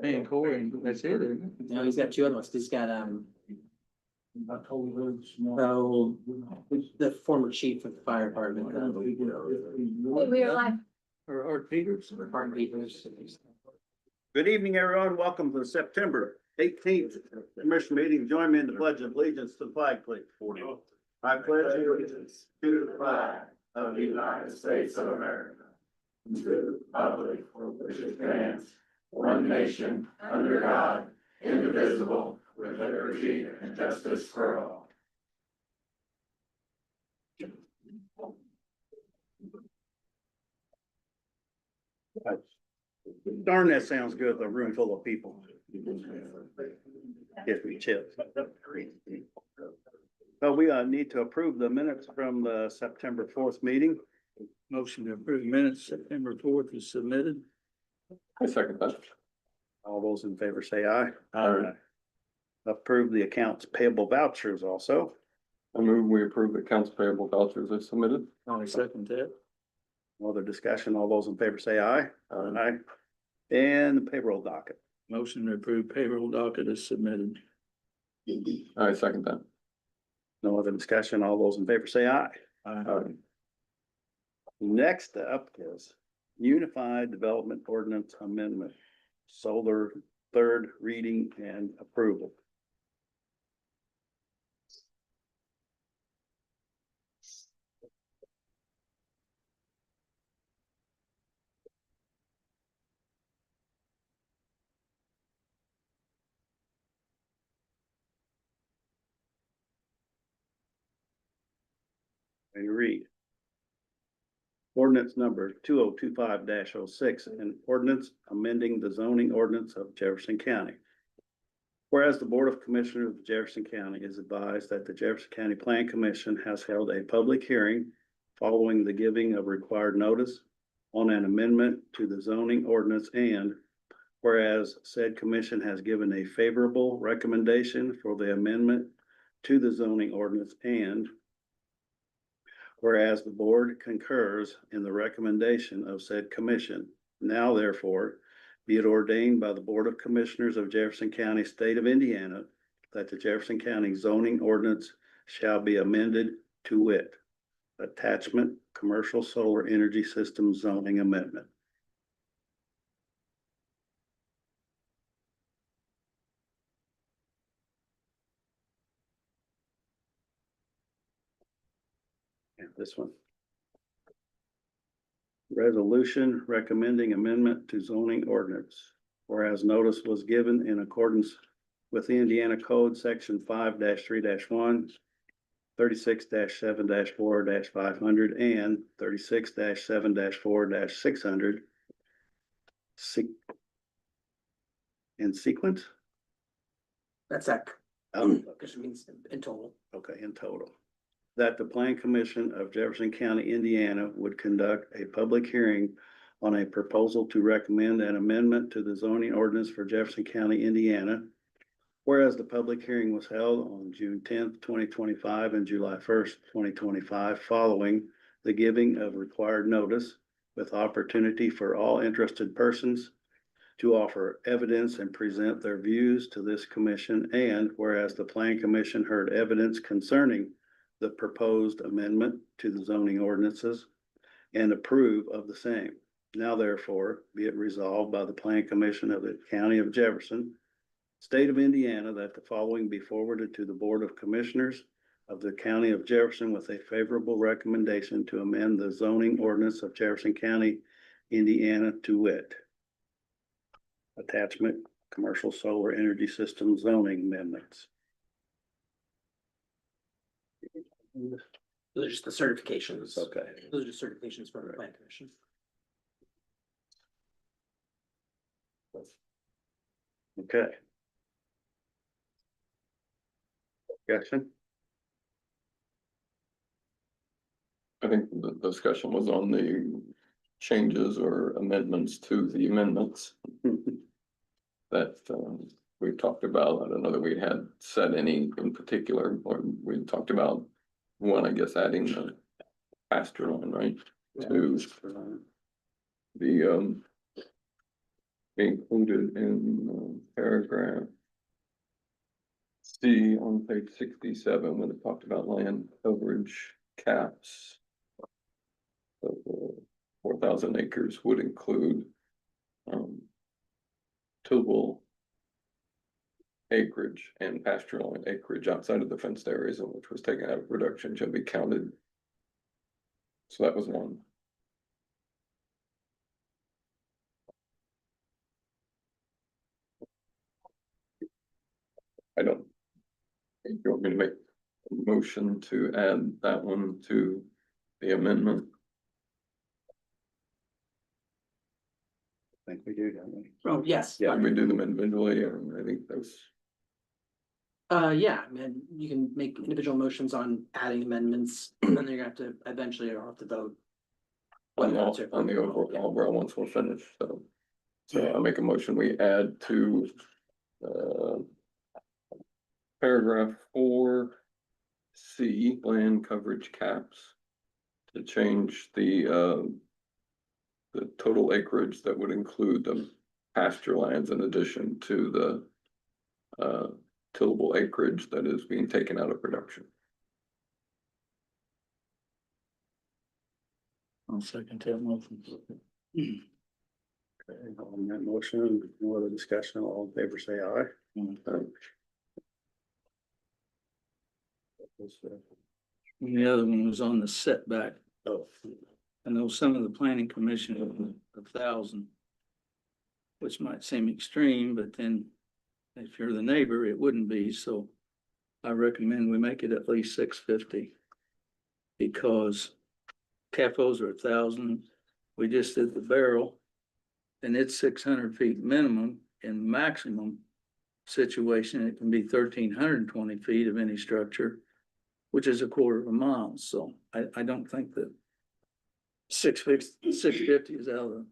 Me and Corey, and that's it, isn't it? No, he's got two other ones. He's got, oh, the former chief of the fire department. We are live. Or Art Peters. Martin Peters. Good evening, everyone. Welcome to the September 18th Commission meeting. Join me in the pledge of allegiance to the flag, please. I pledge allegiance to the flag of the United States of America, and to the republic for which it stands, one nation, under God, indivisible, with liberty and justice for all. Darn, that sounds good, a room full of people. Gives me chills. So we need to approve the minutes from the September 4th meeting. Motion to approve minutes, September 4th is submitted. I second that. All those in favor say aye. Aye. Approve the accounts payable vouchers also. I move we approve the accounts payable vouchers as submitted. I second that. No other discussion. All those in favor say aye. Aye. And the payroll docket. Motion to approve payroll docket is submitted. I second that. No other discussion. All those in favor say aye. Aye. Next up is Unified Development Ordinance Amendment, Solar third reading and approval. And read. Ordinance number 2025-06, an ordinance amending the zoning ordinance of Jefferson County. Whereas the Board of Commissioners of Jefferson County is advised that the Jefferson County Plan Commission has held a public hearing following the giving of required notice on an amendment to the zoning ordinance, and whereas said commission has given a favorable recommendation for the amendment to the zoning ordinance, and whereas the board concurs in the recommendation of said commission, now therefore be it ordained by the Board of Commissioners of Jefferson County, State of Indiana, that the Jefferson County zoning ordinance shall be amended to wit, attachment, commercial solar energy system zoning amendment. And this one. Resolution recommending amendment to zoning ordinance. Whereas notice was given in accordance with the Indiana Code Section 5-3-1, 36-7-4-500, and 36-7-4-600. In sequence? That's that, Oh, which means in total. okay, in total. That the Plan Commission of Jefferson County, Indiana would conduct a public hearing on a proposal to recommend an amendment to the zoning ordinance for Jefferson County, Indiana. Whereas the public hearing was held on June 10th, 2025 and July 1st, 2025, following the giving of required notice with opportunity for all interested persons to offer evidence and present their views to this commission. And whereas the Plan Commission heard evidence concerning the proposed amendment to the zoning ordinances and approve of the same. Now therefore be it resolved by the Plan Commission of the County of Jefferson, State of Indiana, that the following be forwarded to the Board of Commissioners of the County of Jefferson with a favorable recommendation to amend the zoning ordinance of Jefferson County, Indiana, to wit, attachment, commercial solar energy system zoning amendments. Those are just the certifications. Okay. Those are just certifications from the plan commission. Okay. Discussion? I think the discussion was on the changes or amendments to the amendments that we talked about. I don't know that we had said any in particular, or we talked about one, I guess, adding the pasture line, right? To the be included in paragraph C on page 67, when it talked about land coverage caps. So 4,000 acres would include tillable acreage and pasture land acreage outside of the fenced areas in which was taken out of production shall be counted. So that was one. I don't. You want me to make a motion to add that one to the amendment? I think we do, don't we? Oh, yes. Yeah, we do them individually, and I think that's. Yeah, I mean, you can make individual motions on adding amendments, and then you're gonna have to, eventually you'll have to vote. On whether it's the overall once we're finished, so. So I make a motion, we add to, paragraph 4C, land coverage caps. To change the total acreage that would include the pasture lands in addition to the, tillable acreage that is being taken out of production. I'll second that motion. Okay, on that motion, no other discussion, all in favor, say aye. And the other one was on the setback. Oh, I know some of the planning commission of 1,000. Which might seem extreme, but then if you're the neighbor, it wouldn't be, so. I recommend we make it at least 650. Because CAFOs are 1,000, we just did the barrel. And it's 600 feet minimum, in maximum situation, it can be 1,320 feet of any structure. Which is a quarter of a mile, so I don't think that 650 is out of the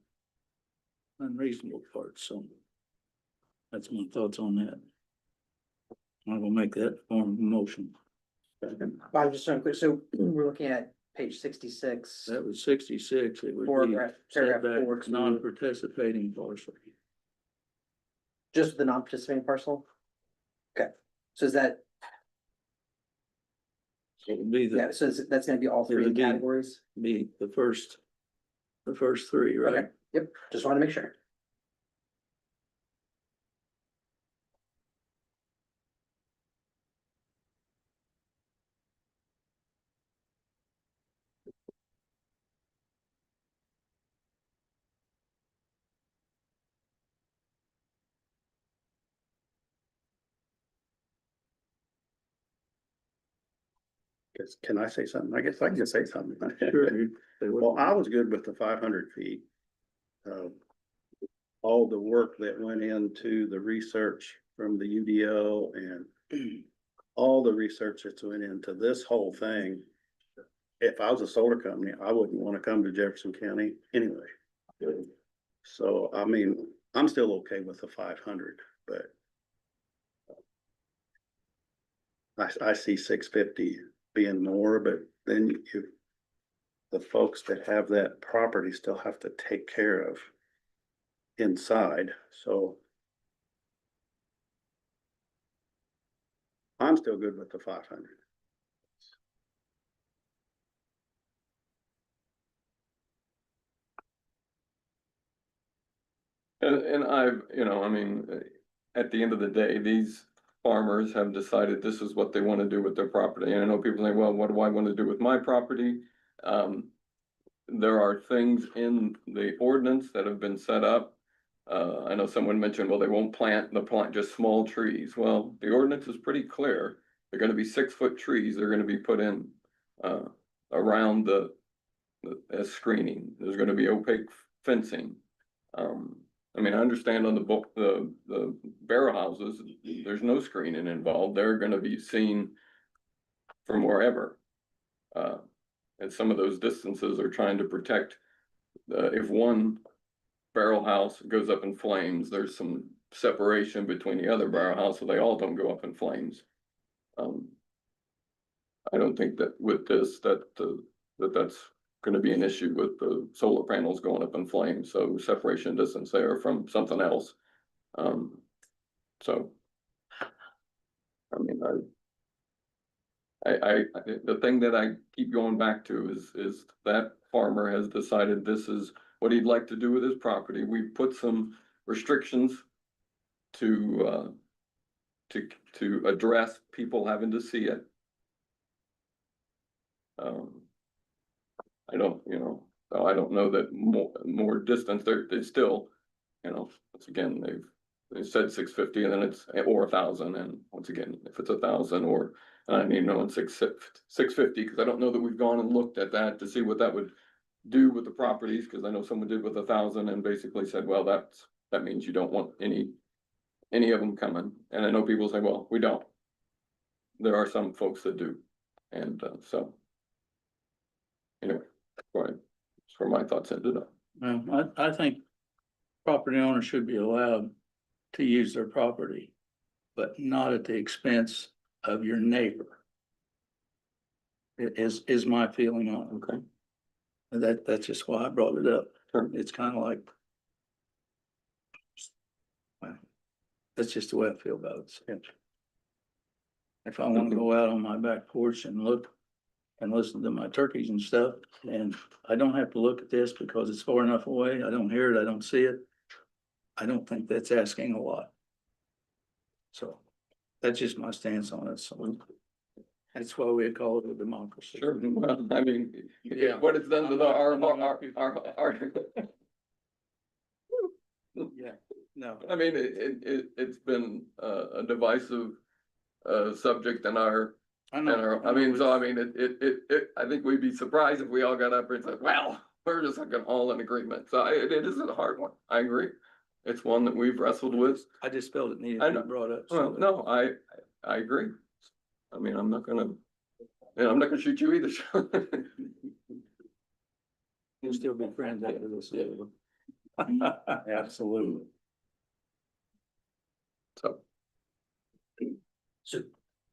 unreasonable part, so. That's my thoughts on that. I will make that form of motion. I'm just unclear, so we're looking at page 66. That was 66, it would be Paragraph 4 setback to non-participating parcel. just the non-participating parcel? Okay, so is that, It would be yeah, the, so that's gonna be all three would be- categories? be the first three, right? Okay, yep, just wanna make sure. can I say something? I guess I can just say something. Sure. They would- Well, I was good with the 500 feet. All the work that went into the research from the UDO and all the research that's went into this whole thing. If I was a solar company, I wouldn't want to come to Jefferson County anyway. So, I mean, I'm still okay with the 500, but I see 650 being more, but then you, the folks that have that property still have to take care of inside, so. I'm still good with the 500. And I've, I mean, at the end of the day, these farmers have decided this is what they want to do with their property. And I know people say, well, what do I want to do with my property? There are things in the ordinance that have been set up. I know someone mentioned, well, they won't plant just small trees. Well, the ordinance is pretty clear. They're gonna be 6-foot trees. They're gonna be put in, around as screening. There's gonna be opaque fencing. I mean, I understand on the barrel houses, there's no screening involved. They're gonna be seen from wherever. And some of those distances are trying to protect, if one barrel house goes up in flames, there's some separation between the other barrel house, so they all don't go up in flames. I don't think that with this, that's gonna be an issue with the solar panels going up in flames, so separation distance there from something else. So. I mean, the thing that I keep going back to is that farmer has decided this is what he'd like to do with his property. We've put some restrictions to address people having to see it. I don't, I don't know that more distance, there's still, once again, they said 650 and then it's, or 1,000, and once again, if it's 1,000 or, I need to know in 650, because I don't know that we've gone and looked at that to see what that would do with the properties, because I know someone did with 1,000 and basically said, well, that means you don't want any of them coming, and I know people say, well, we don't. There are some folks that do, and so. Anyway, that's where my thoughts ended up. Well, I think property owners should be allowed to use their property, but not at the expense of your neighbor. It is my feeling on it. Okay. That's just why I brought it up. Sure. It's kind of like. Well, that's just the way I feel about it. So, if I want to go out on my back porch and look and listen to my turkeys and stuff, and I don't have to look at this because it's far enough away, I don't hear it, I don't see it. I don't think that's asking a lot. So that's just my stance on it. So that's why we call it a democracy. Sure, well, I mean, Yeah. what it's done to our. Yeah, no, I mean, it's been a divisive subject in our, I know. I think we'd be surprised if we all got up and said, well, we're just like all in agreement. So it is a hard one. I agree. It's one that we've wrestled with. I just felt it needed I to know. be brought up. Well, no, I agree. I mean, I'm not gonna shoot you either. We'll still be friends after this. Absolutely. So, So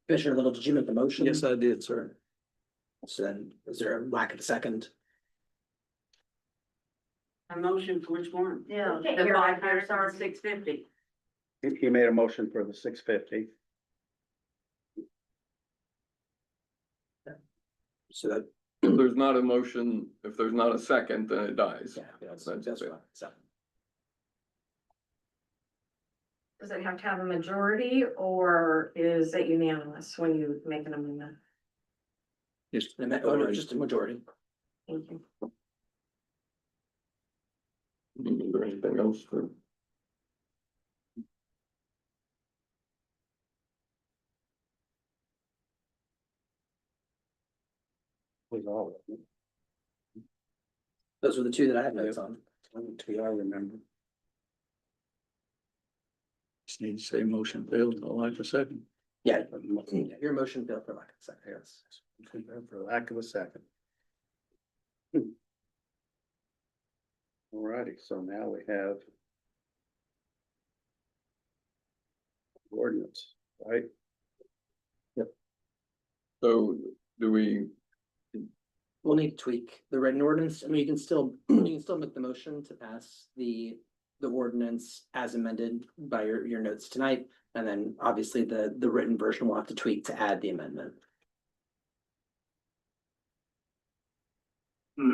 Commissioner Little, did you make the motion? Yes, I did, sir. So then, is there a lack of a second? A motion for which one? Yeah. The 500 or 650. He made a motion for the 650. So that, if there's not a motion, if there's not a second, then it dies. yeah, that's That's fine. it. So, Does it have to have a majority or is it unanimous when you make an amendment? Just, oh, no, just a majority. Thank you. Is there anything else for? Was all of it. Those were the two that I had notes on. I remember. just need to say motion failed, I'd like a second. Yeah, your motion failed for lack of a second, yes. For lack of a second. Alrighty, so now we have. Ordinance, right? So do we, We'll need to tweak the written ordinance. I mean, you can still make the motion to pass the ordinance as amended by your notes tonight. And then obviously the written version will have to tweak to add the amendment. so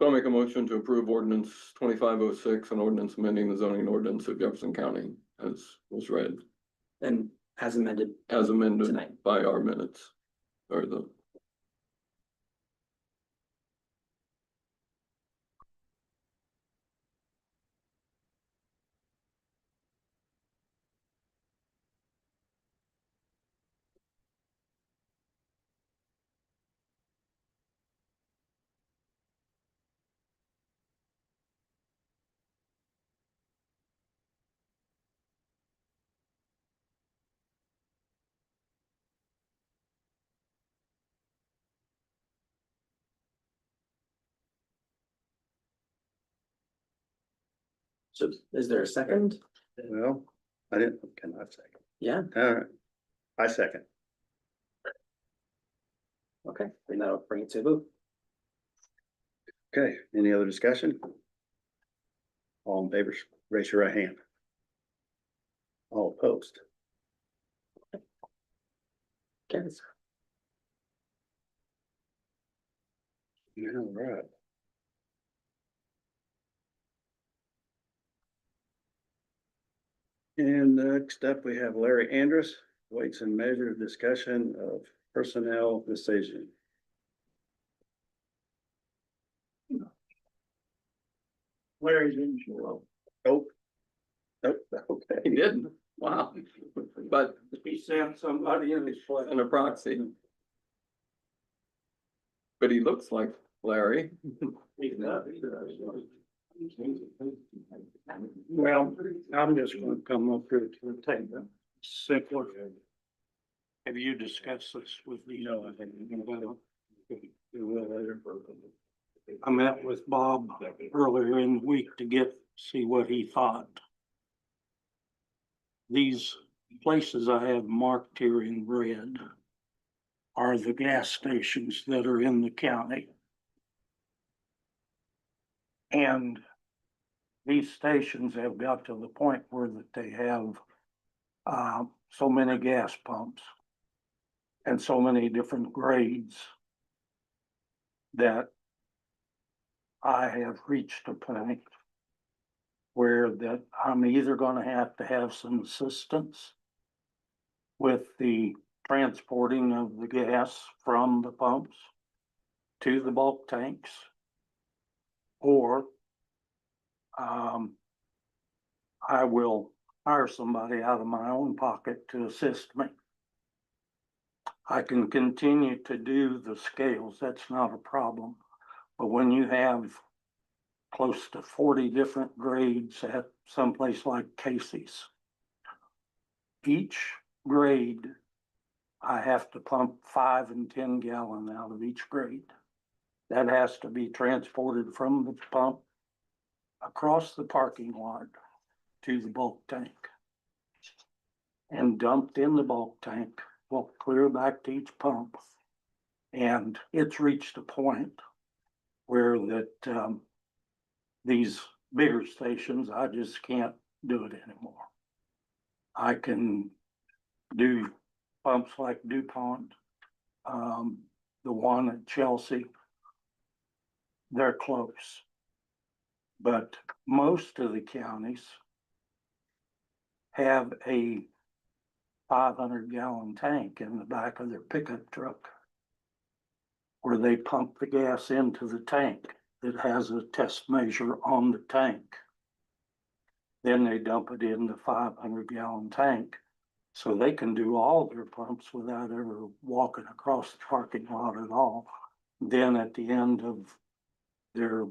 I'll make a motion to approve ordinance 2506, an ordinance amending the zoning ordinance of Jefferson County as was read, And as amended. as amended Tonight. by our minutes. Or the. So is there a second? Well, cannot second. Yeah, Alright, I second. Okay, and that'll bring it to a vote. Okay, any other discussion? All in favor, raise your right hand. All opposed? Carries. All right. And next up, we have Larry Andrus, weights and measures discussion of personnel decision. Larry didn't show up. Oh. Oh, okay. He didn't, wow, but He sent somebody in his place. in a proxy. But he looks like Larry. Well, I'm just gonna come up here to the table. Simpler. Have you discussed this with me? No, I haven't. I met with Bob earlier in the week to see what he thought. These places I have marked here in red are the gas stations that are in the county. And these stations have got to the point where that they have so many gas pumps and so many different grades that I have reached a point where that I'm either gonna have to have some assistance with the transporting of the gas from the pumps to the bulk tanks, or I will hire somebody out of my own pocket to assist me. I can continue to do the scales, that's not a problem. But when you have close to 40 different grades at someplace like Casey's, each grade, I have to pump 5 and 10 gallon out of each grade. That has to be transported from the pump across the parking lot to the bulk tank and dumped in the bulk tank, well, clear back to each pump. And it's reached a point where that these bigger stations, I just can't do it anymore. I can do pumps like DuPont, the one at Chelsea, they're close. But most of the counties have a 500 gallon tank in the back of their pickup truck where they pump the gas into the tank that has a test measure on the tank. Then they dump it in the 500 gallon tank so they can do all their pumps without ever walking across the parking lot at all. Then at the end of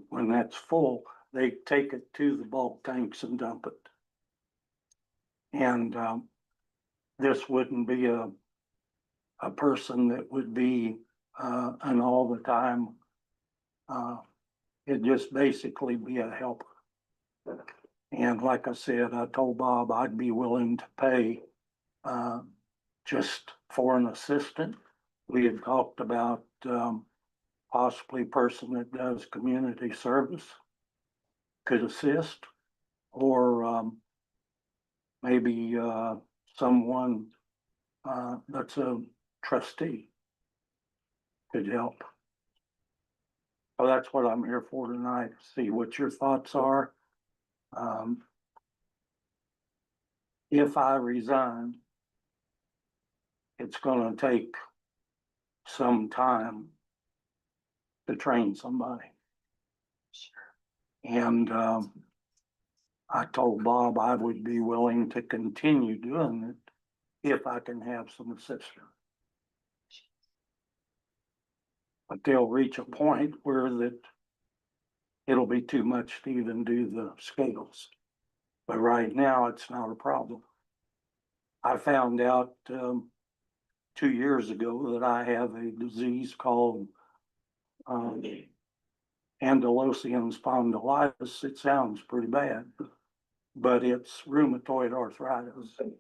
when that's full, they take it to the bulk tanks and dump it. And this wouldn't be a person that would be an all the time. It'd just basically be a helper. And like I said, I told Bob I'd be willing to pay just for an assistant. We had talked about possibly a person that does community service could assist, or maybe someone that's a trustee could help. So that's what I'm here for tonight, see what your thoughts are. If I resign, it's gonna take some time to train somebody. And I told Bob I would be willing to continue doing it if I can have some assistance. But they'll reach a point where that it'll be too much to even do the scales. But right now, it's not a problem. I found out 2 years ago that I have a disease called ankylosing spondylitis. It sounds pretty bad, but it's rheumatoid arthritis. That's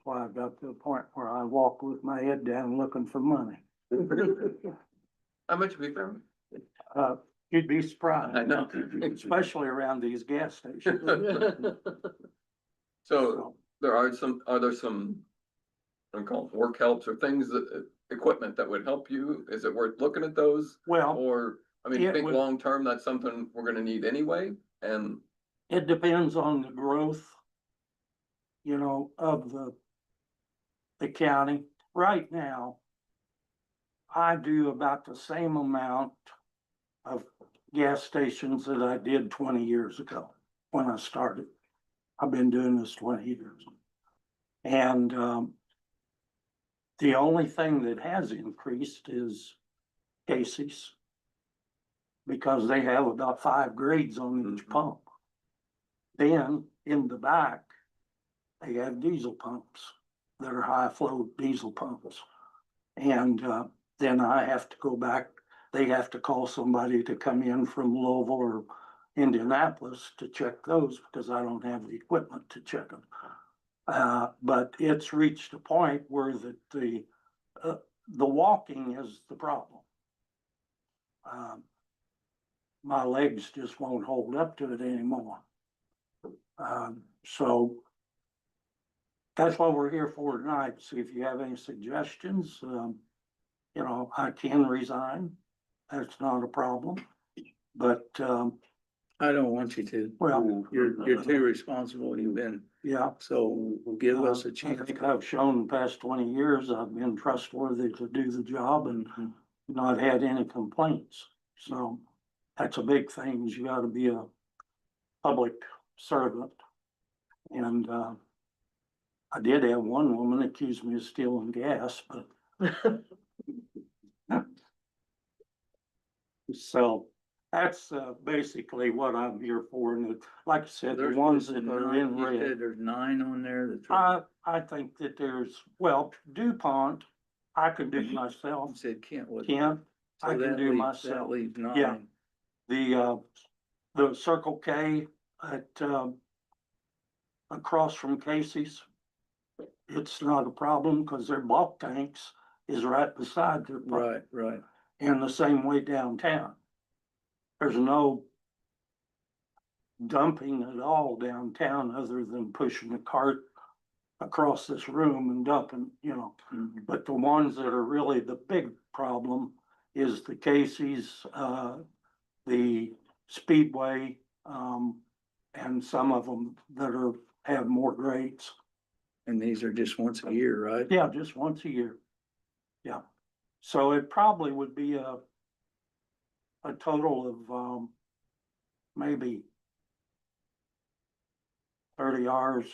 why I got to the point where I walk with my head down looking for money. How much have you found? You'd be surprised. I know. Especially around these gas stations. So are there some, I call it work helps or things that, equipment that would help you? Is it worth looking at those? Well, Or, I mean, you it think would- long-term, that's something we're gonna need anyway? And, it depends on the growth, of the county. Right now, I do about the same amount of gas stations that I did 20 years ago when I started. I've been doing this 20 years. And, the only thing that has increased is Casey's. Because they have about 5 grades on each Mhm. pump. Then in the back, they have diesel pumps that are high flow diesel pumps. And then I have to go back, they have to call somebody to come in from Louisville or Indianapolis to check those because I don't have the equipment to check them. But it's reached a point where the walking is the problem. My legs just won't hold up to it anymore. So that's what we're here for tonight. See if you have any suggestions. I can resign. That's not a problem. But, I don't want you to. well, You're too responsible. You've been, yeah. so give us a I chance. think I've shown the past 20 years, I've been trustworthy to do the job and not had any complaints. So that's a big thing, is you gotta be a public servant. And, I did have one woman accuse me of stealing gas, but. So that's, basically what I'm here for. And like I said, the There's ones that are in you red. said there's 9 on there. That's I think that DuPont, I could do You myself. said Kent was. Kent, So I can that do leaves- myself. That leaves 9. Yeah. The Circle K at, across from Casey's. It's not a problem because their bulk tanks is right beside their pump. Right. And the same way downtown. There's no dumping at all downtown other than pushing a cart across this room and dumping, Mhm. But the ones that are really the big problem is the Casey's, the Speedway, and some of them that have more grades. And these are just once a year, right? Yeah, just once a year. Yeah. So it probably would be a total of, maybe 30 hours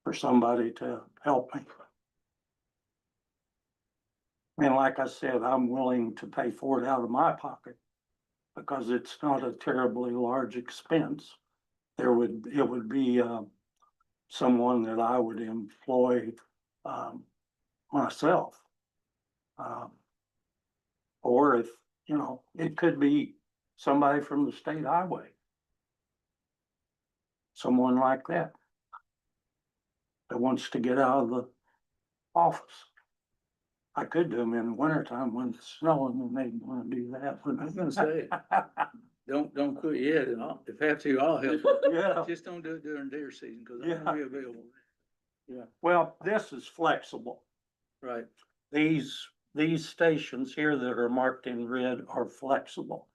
for somebody to help me. And like I said, I'm willing to pay for it out of my pocket because it's not a terribly large expense. It would be, someone that I would employ, myself. Or if, it could be somebody from the state highway. Someone like that. That wants to get out of the office. I could do them in the wintertime when it's snowing and they wanna do that. I was gonna say. Don't quit yet. And if have to, I'll help. Yeah. Just don't do it during deer season because I'm Yeah. gonna be available. Yeah, well, this is flexible. Right. These stations here that are marked in red are flexible.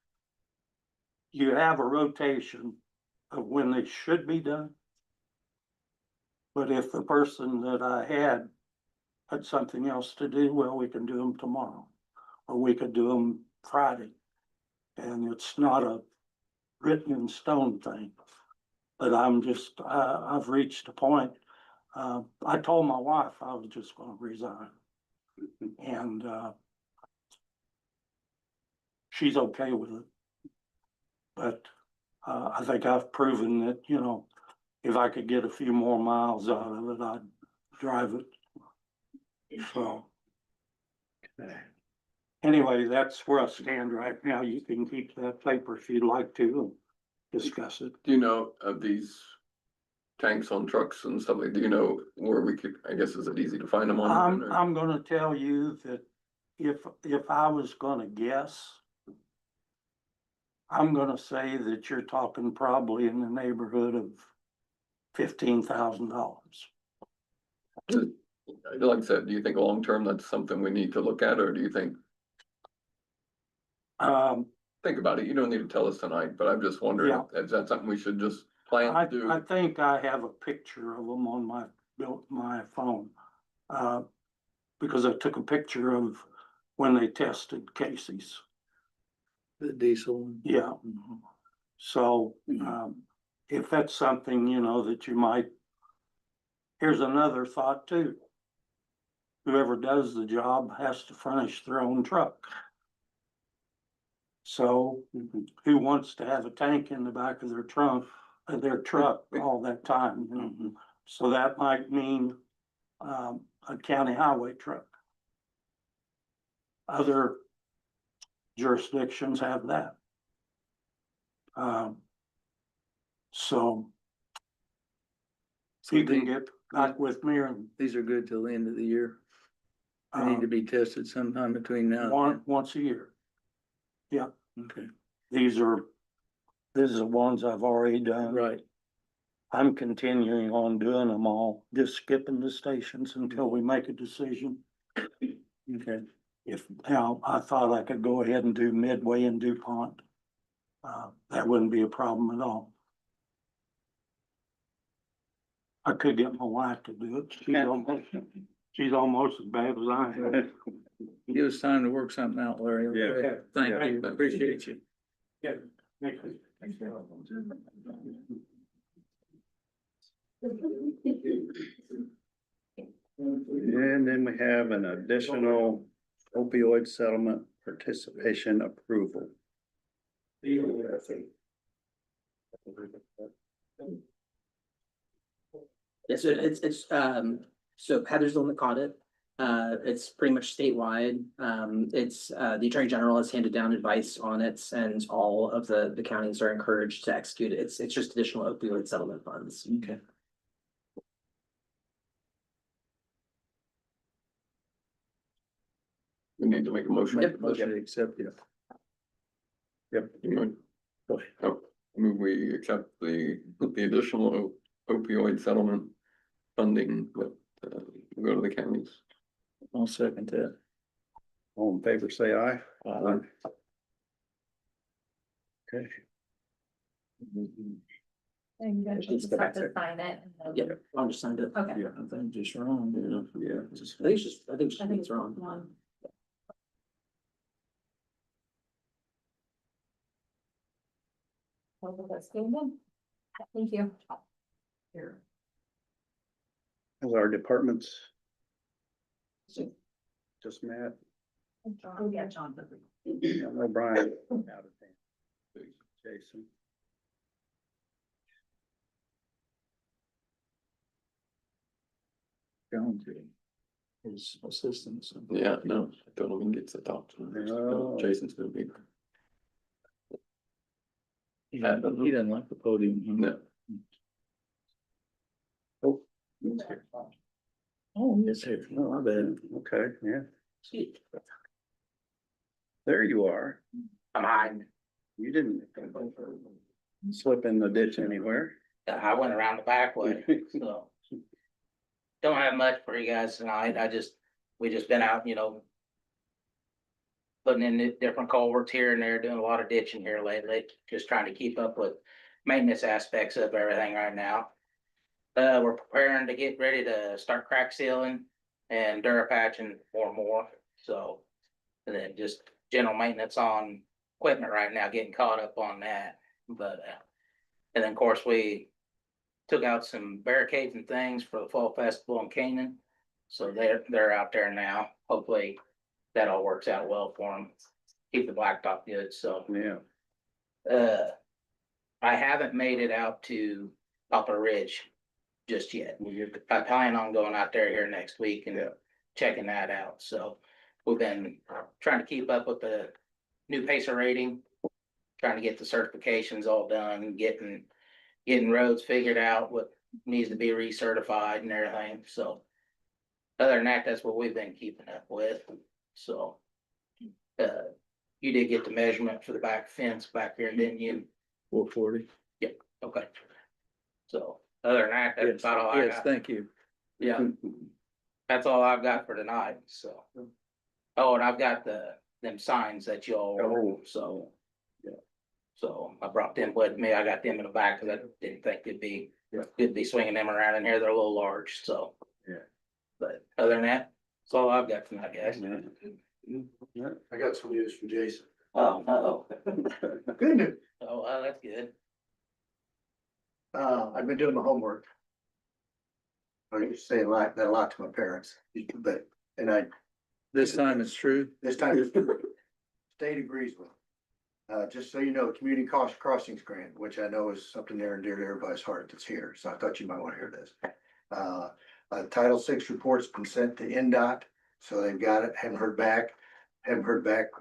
You have a rotation of when they should be done. But if the person that I had something else to do, well, we can do them tomorrow. Or we could do them Friday. And it's not a written in stone thing. But I've reached a point. I told my wife I was just gonna resign. And, she's okay with it. But, I think I've proven that, if I could get a few more miles out of it, I'd drive it. So. Anyway, that's where I stand right now. You can keep that paper if you'd like to and discuss it. do you know of these tanks on trucks and stuff like, do you know where we could, I guess, is it easy to find them online? or- I'm gonna tell you that if I was gonna guess, I'm gonna say that you're talking probably in the neighborhood of $15,000. Like I said, do you think long-term that's something we need to look at, or do you think, think about it, you don't need to tell us tonight, but I'm just wondering, Yeah. is that something we should just plan I to do? think I have a picture of them on my phone. Because I took a picture of when they tested Casey's. The diesel one. Yeah. Mhm. So, if that's something, you know, that you might. Here's another thought too. Whoever does the job has to furnish their own truck. So who wants to have a tank in the back of their trunk, their truck all that time? You know? So that might mean, a county highway truck. Other jurisdictions have that. So So you can the- get back with me and These are good till the end of the year. They need to be tested sometime between now and once a year. then. Okay, These are the ones I've already done. right. I'm continuing on doing them all, just skipping the stations until we make a decision. Okay. If, now, I thought I could go ahead and do Midway and DuPont. That wouldn't be a problem at all. I could get my wife to do it. She's almost as bad as I am. Give us time to work something out, Larry. Okay? Yeah. Thank you, appreciate you. Yeah. And then we have an additional opioid settlement participation approval. Yeah, so so Heather's the one that caught it. It's pretty much statewide. The Attorney General has handed down advice on it and all of the counties are encouraged to execute it. It's just additional opioid settlement funds. Okay. We need to make a motion. Make a motion to accept it. You know, Go ahead. oh, I move we accept the additional opioid settlement funding that, will go to the counties. I'll second that. All in favor, say aye. Okay. And you guys Just just go have back to there. sign it. and Yeah, then- I'll just sign it. Okay. Yeah, I think just wrong. Yeah. I think I think it's wrong. one. Well, that's good then. Thank you. Here. As our departments. Just met. Oh, yeah, John. O'Brien out of town. Jason. Going to his assistants. Yeah, no, I don't even get to talk to him. Oh. Jason's gonna be, He doesn't like the podium. huh? no. Oh, yes, here. No, I bet. Okay, yeah. There you are. I'm hiding. You didn't slip in the ditch anywhere. I went around the back way, so. Don't have much for you guys tonight. We just been out, putting in the different culverts here and there, doing a lot of ditching here lately, just trying to keep up with maintenance aspects of everything right now. We're preparing to get ready to start crack sealing and Durapatching more, so. And then just general maintenance on equipment right now, getting caught up on that, but, and then of course we took out some barricades and things for the fall festival in Canaan. So they're out there now. Hopefully that all works out well for them. Keep the blacktop good, so. Yeah. I haven't made it out to Poplar Ridge just yet. I plan on going out there here next week and checking that out, so. We've been trying to keep up with the new PACER rating, trying to get the certifications all done, getting roads figured out with needs to be recertified and everything, so. Other than that, that's what we've been keeping up with, so. You did get the measurement for the back fence back here, didn't you? 440. Okay. So, other than that, that's Yes, about all I yes, got. thank you. Yeah, that's all I've got for tonight, so. Oh, and I've got them signs that y'all ordered, so. Yeah. So I brought them with me. I got them in the back because I didn't think it'd be swinging them around in here. They're a little large, so. Yeah. But other than that, that's all I've got tonight, guys. I got some news for Jason. Oh, no. Good news. Oh, that's good. I've been doing my homework. I used to say that a lot to my parents, but, and This time it's true. this time, state agrees with. Just so you know, community cost crossings grant, which I know is something near and dear to everybody's heart that's here, so I thought you might want to hear this. Title VI report's been sent to NDOT, so they've got it, haven't heard back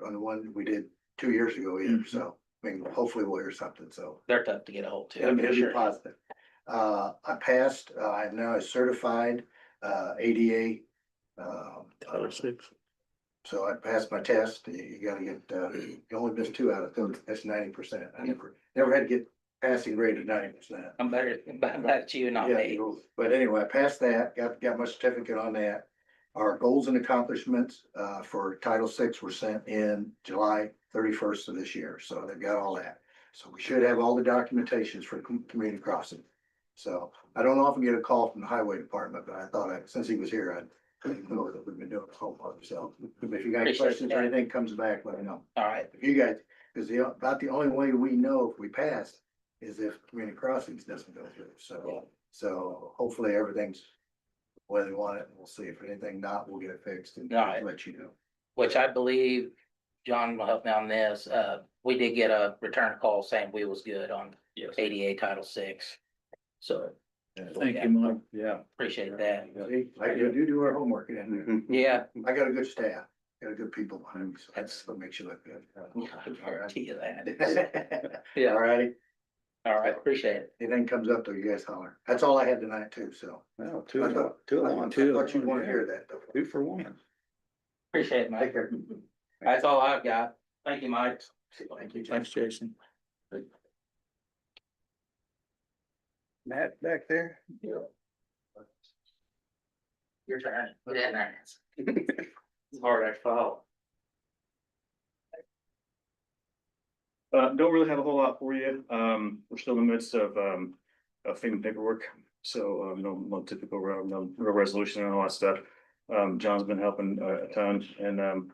on the one we did 2 years ago either, so, I mean, hopefully we'll hear something, so. They're tough to get a hold to. It'll I'm be sure. positive. I passed, I'm now a certified, ADA. Title 6. So I passed my test. You gotta get, you only missed 2 out of 30. That's 90%. I never had to get passing rate of 90%. I'm glad it's you, not Yeah, me. but anyway, I passed that, got my certificate on that. Our goals and accomplishments, for Title VI were sent in July 31st of this year, so they've got all that. So we should have all the documentations for community crossing. So I don't often get a call from the highway department, but I thought since he was here, I'd know that we've been doing the homework, so. If you got any Appreciate questions or that. anything comes back, let me know. All right, If you guys, because about the only way we know if we pass is if community crossings doesn't go through, Yeah. so hopefully everything's the way they want it, and we'll see if anything not, we'll get it fixed and All right. let you know. which I believe John will help me on this. We did get a return call saying we was good on ADA Title VI. So Thank you, Mike. Yeah. appreciate that. See, I do our homework in Yeah, there. I got a good staff, got good people behind me, so that's what makes you look good. I guarantee you that. Yeah, all righty. All right, appreciate it. Anything comes up though, you guys holler. That's all I had tonight too, so. Well, I thought you'd want to hear that though. 2 for 1. Appreciate it, Take Mike. care. That's all I've got. Thank you, Mike. Thank you. Thanks, Jason. Matt back there? Your turn. Put it in there. It's hard, I follow. Don't really have a whole lot for you. We're still in the midst of FEMA paperwork. So, no typical, no real resolution and all that stuff. John's been helping a ton and,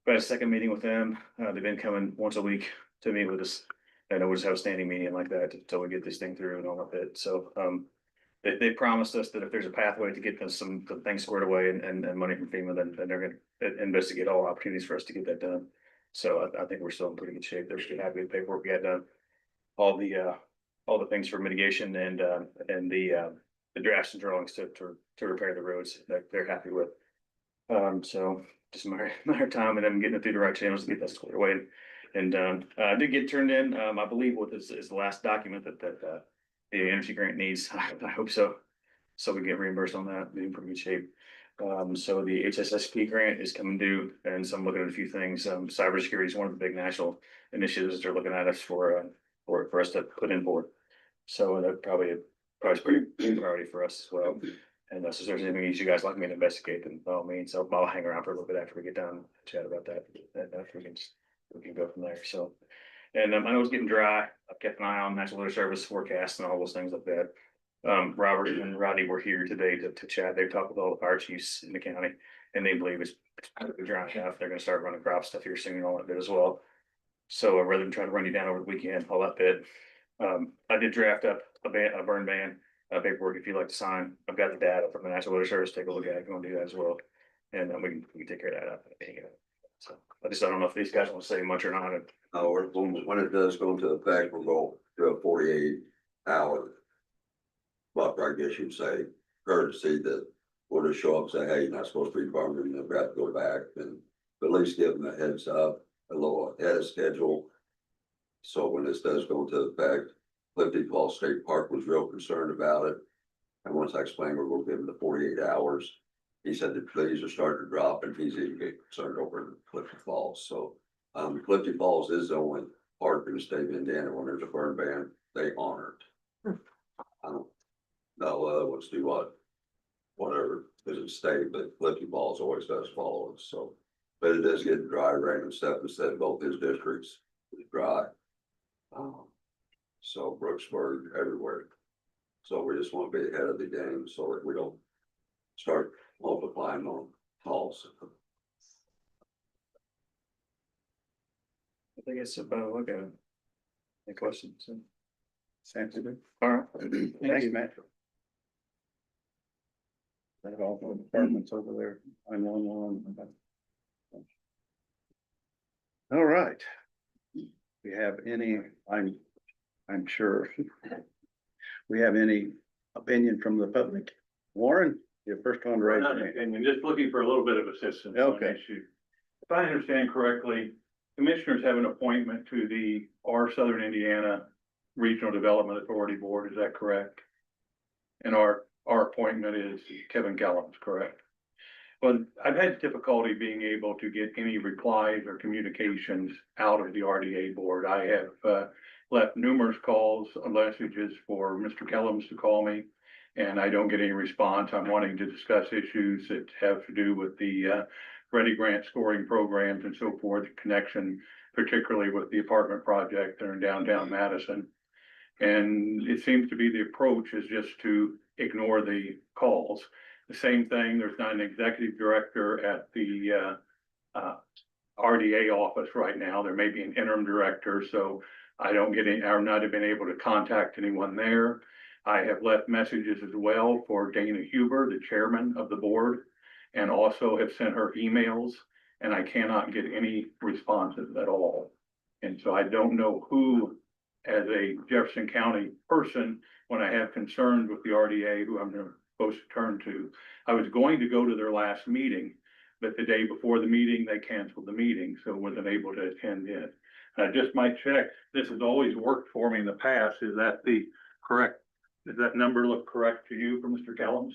got a second meeting with them. They've been coming once a week to meet with us. I know we just have a standing meeting like that until we get this thing through and all of it. So, they promised us that if there's a pathway to get some things squared away and money from FEMA, then they're gonna investigate all opportunities for us to get that done. So I think we're still in pretty good shape. They're still happy with the paperwork we had done. All the things for mitigation and the drafts and drawings to repair the roads that they're happy with. So just a matter of time and then getting it through the right channels to get that squared away. And I did get turned in, I believe what is the last document that the energy grant needs. I hope so. So we get reimbursed on that, be in pretty good shape. So the HSSP grant is coming due, and so I'm looking at a few things. Cybersecurity is one of the big national initiatives they're looking at us for us to put in for. So that probably is pretty big priority for us as well. And so if there's anything you guys like me to investigate, then by all means, so I'll hang around for a little bit after we get done, chat about that, and after we can go from there. So, and I know it's getting dry. I've kept an eye on National Weather Service forecast and all those things like that. Robert and Rodney were here today to chat. They've talked with all the fire chiefs in the county, and they believe it's dry enough. They're gonna start running crop stuff here soon and all that bit as well. So rather than try to run you down over the weekend, all that bit. I did draft up a burn ban paperwork if you'd like to sign. I've got the data from the National Weather Service. Take a look at it if you want to do that as well. And we can take care of that out. So I don't know if these guys want to say much or not. When it does go into effect, we'll go to a 48-hour. But I guess you'd say courtesy that will just show up, say, hey, you're not supposed to be farming, and they've got to go back and at least give them a heads up, a little ahead of schedule. So when this does go into effect, Clifty Falls State Park was real concerned about it. And once I explained, we're gonna give him the 48 hours. He said the trees are starting to drop and he's even getting concerned over Clifty Falls, so. Clifty Falls is the only park in the state of Indiana when there's a burn ban, they honor it. I don't know, other ones do what, whatever, because it's state, but Clifty Falls always does follow it, so. But it is getting dry, rain and stuff, instead both his districts is dry. So Brooksburg, everywhere. So we just want to be ahead of the game so that we don't start multiplying on calls. I think it's about, look at it. Any questions? Sounds good. All right. Thanks, Matt. That all the departments over there, I'm on one. All right. We have any, I'm sure. We have any opinion from the public? Warren, you're first on the right. And you're just looking for a little bit of assistance on Okay. the issue. If I understand correctly, commissioners have an appointment to the our Southern Indiana Regional Development Authority Board, is that correct? And our appointment is Kevin Kellums, correct? Well, I've had difficulty being able to get any replies or communications out of the RDA board. I have left numerous calls, messages for Mr. Kellums to call me, and I don't get any response. I'm wanting to discuss issues that have to do with the Ready Grant scoring programs and so forth, connection particularly with the apartment project there in downtown Madison. And it seems to be the approach is just to ignore the calls. The same thing, there's not an executive director at the RDA office right now. There may be an interim director, so I don't get any, I've not been able to contact anyone there. I have left messages as well for Dana Huber, the chairman of the board, and also have sent her emails, and I cannot get any responses at all. And so I don't know who, as a Jefferson County person, when I have concerns with the RDA, who I'm supposed to turn to. I was going to go to their last meeting, but the day before the meeting, they canceled the meeting, so wasn't able to attend it. I just might check, this has always worked for me in the past, is that the correct, does that number look correct to you for Mr. Kellums?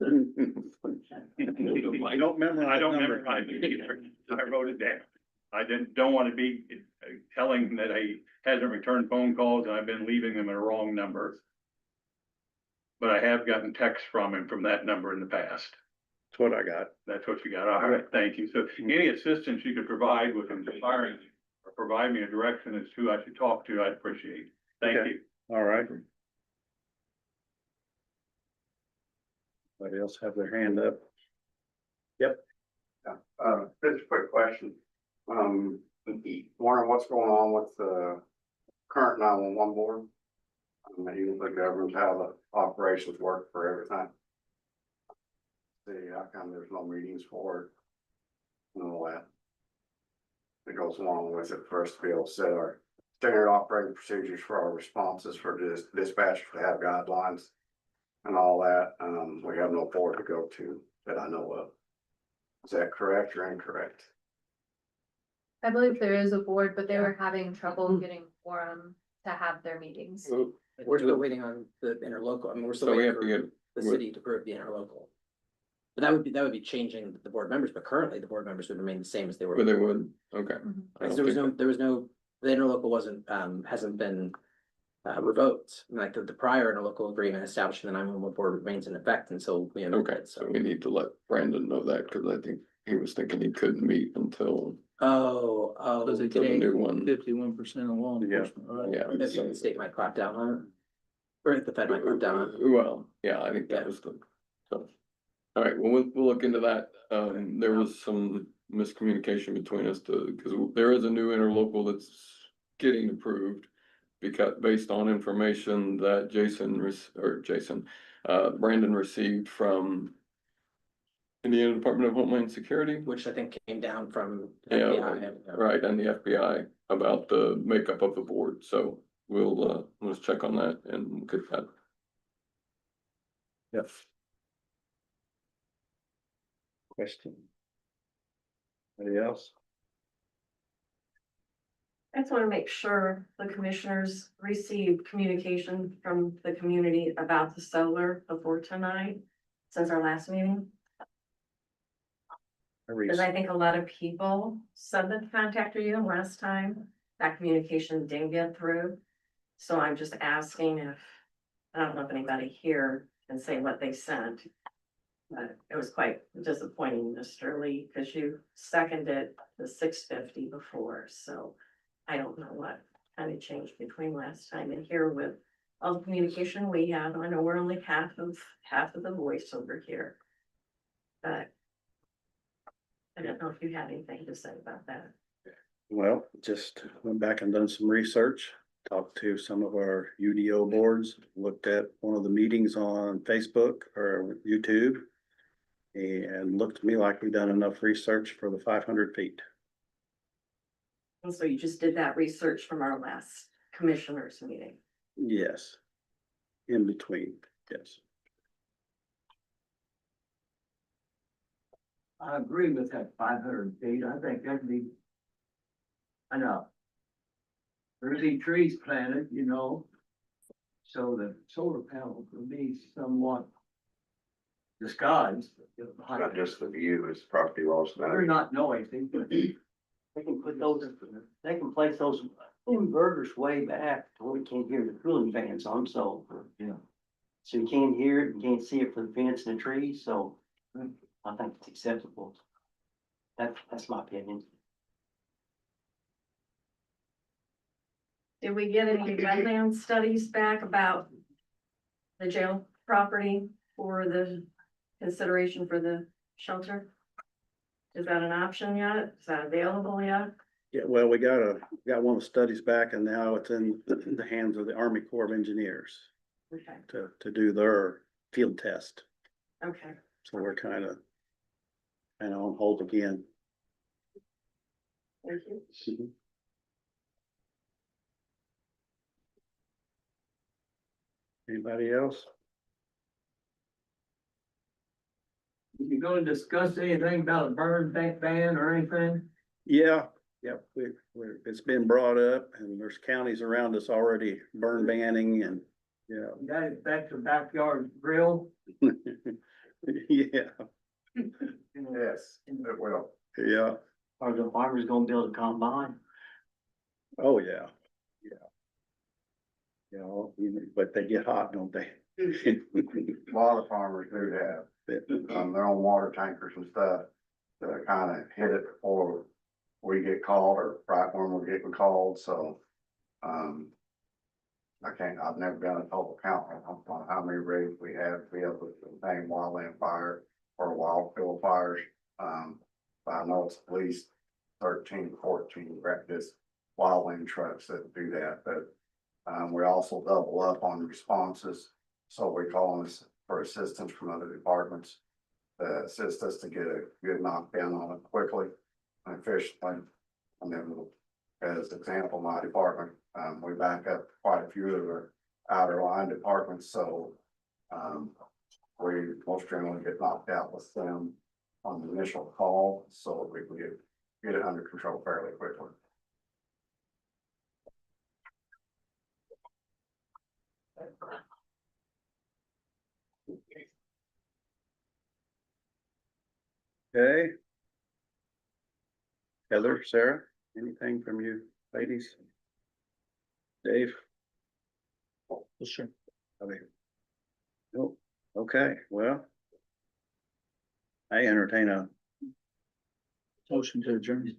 I don't remember. I don't memorize it either. I wrote it down. I don't want to be telling that he hasn't returned phone calls and I've been leaving them at a wrong number. But I have gotten texts from him from that number in the past. That's what I got. That's what you got. All right, thank you. So any assistance you could provide with inspiring or provide me a direction as to who I should talk to, I'd appreciate. Thank Okay. you. All right. Anybody else have their hand up? Yep. Just a quick question. Warren, what's going on with the current 911 board? Even the government, how the operations work for everything. See, how come there's no meetings for it? And all that. It goes along with it for us to be able to set our standard operating procedures for our responses for dispatch, to have guidelines and all that. We have no board to go to that I know of. Is that correct or incorrect? I believe there is a board, but they were having trouble getting quorum to have their meetings. We're still waiting on the interlocal. I mean, we're still So we waiting have to for get, the city to approve the interlocal. But that would be changing the board members, but currently the board members would remain the same as they were. but they would, okay. I Because don't there was think no, the interlocal wasn't, hasn't been revoked. Like the prior interlocal agreement establishing the 911 board remains in effect until we amend Okay, it, so we need to let Brandon know that, because I think he was thinking he couldn't meet until Because they the take new one. 51% of law Yeah. enforcement, right? Yeah. the state might crack down on it. Or the Fed might crack down on it. Well, yeah, I think that Yeah. was the, so. All right, well, we'll look into that. There was some miscommunication between us because there is a new interlocal that's getting approved. Because based on information that Brandon received from Indiana Department of Homeland Security. Which I think came down from. Yeah, FBI. right, and the FBI about the makeup of the board, so let's check on that and get that. Yep. Question? Anybody else? I just want to make sure the commissioners received communication from the community about the solar before tonight, since our last meeting. Because I think a lot of people said that contacted you last time, that communication didn't get through. So I'm just asking if, I don't know if anybody here can say what they sent. But it was quite disappointing, Mr. Lee, because you seconded the 650 before, so I don't know what kind of changed between last time and here with all the communication we have. I know we're only half of the voice over here. But I don't know if you had anything to say about that. Well, just went back and done some research, talked to some of our UDO boards, looked at one of the meetings on Facebook or YouTube. And looked to me like we've done enough research for the 500 feet. And so you just did that research from our last commissioners meeting. Yes. In between, yes. I agree with that 500 feet. I think that'd be enough. There'd be trees planted, you know, so the solar panels would be somewhat disguised. Not just the view, it's property loss. They're not noisy, but they can put those, they can place those inverters way back to where we can't hear the cooling fans on, so, you know. So you can't hear it, you can't see it for the fence and the trees, so I think it's acceptable. That's my opinion. Did we get any wetland studies back about the jail property for the consideration for the shelter? Is that an option yet? Is that available yet? Yeah, well, we got one of the studies back and now it's in the hands of the Army Corps of Engineers Okay, to do their field test. okay. So we're kind of on hold again. Thank you. Anybody else? You gonna discuss anything about a burn back ban or anything? Yeah, yep, it's been brought up and there's counties around us already burn banning and, yeah. Got it back to backyard grill? Yeah, Yes, it will. yeah, Are the farmers gonna build a combine? oh, yeah, yeah. But they get hot, don't they? A lot of farmers do have, their own water tankers and stuff to kind of hit it before we get called or right when we're getting called, so. I've never done a total count on how many rigs we have to be able to contain wildland fire or wild field fires. But I know it's at least 13, 14 just wildland trucks that do that, but. We also double up on responses, so we call them for assistance from other departments. To assist us to get a good knockdown on it quickly and efficiently. And then, as example, my department, we back up quite a few of our outer line departments, so. We most generally get knocked out with them on the initial call, so we can get it under control fairly quickly. Okay. Heather, Sarah, anything from you ladies? Dave? Sure. Okay. Nope, okay, well. I entertain a. Motion to adjourn.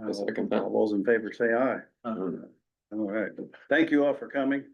I'll second that. All those in favor say aye. All right, thank you all for coming.